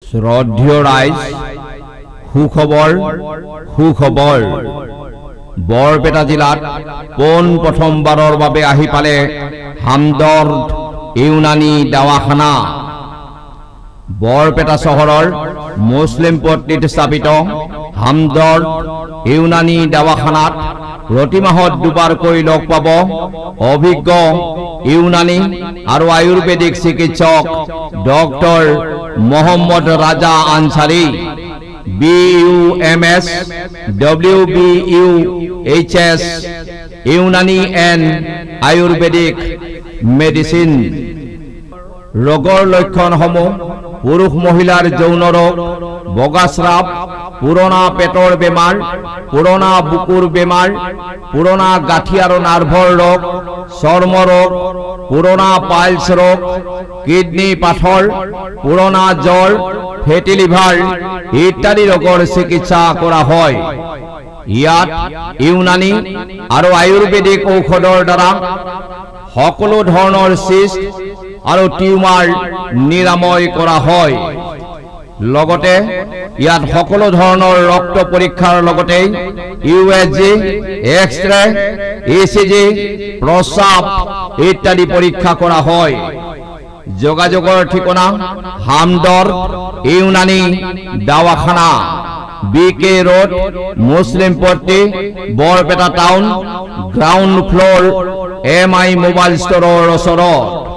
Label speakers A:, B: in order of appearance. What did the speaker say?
A: শ্ৰদ্ধেয় ৰাইজ, সুখবৰ বৰপেটা জিলাত পোন প্ৰথমবাৰৰ বাবে আহি পালে হামদৰ্দ ইউনানী দাৱাখানা। বৰপেটা চহৰৰ মুছলিম পট্টিত স্থাপিত হামদৰ্দ ইউনানী দাৱাখানাত প্ৰতি মাহত দুবাৰকৈ লগ পাব অভিজ্ঞ ইউনানী আৰু আয়ুৰ্বেদিক চিকিৎসক doctor Mohammad Raja Ansari, BUMS, WBUHS, Unani and Ayurvedic medicine. ৰোগৰ লক্ষণসমূহ: পুৰুষ মহিলাৰ যৌন ৰোগ, বগাস্ৰাৱ, পুৰণা পেটৰ বেমাৰ, পুৰণা বুকুৰ বেমাৰ, পুৰণা গাঁঠি আৰু নাৰ্ভৰ ৰোগ, চৰ্ম ৰোগ, পুৰণা পাইলছ ৰোগ, কিডনী পাথৰ, পুৰণা জ্বৰ, ফেটি লিভাৰ ইত্যাদি ৰোগৰ চিকিৎসা কৰা হয়। ইয়াত ইউনানী আৰু আয়ুৰ্বেদিক ঔষধৰ দ্বাৰা সকলো ধৰণৰ সিস্ট আৰু টিউমাৰ নিৰাময় কৰা হয়। লগতে ইয়াত সকলো ধৰণৰ ৰক্ত পৰীক্ষাৰ লগতে USG, এক্সৰে, ECG, প্ৰস্ৰাৱ ইত্যাদি পৰীক্ষা কৰা হয়। যোগাযোগৰ ঠিকনা: Hamdard Unani Dawakhana, BK road, Muslim Patti, Barpeta town, ground floor, MI mobile ষ্টৰৰ ওচৰত।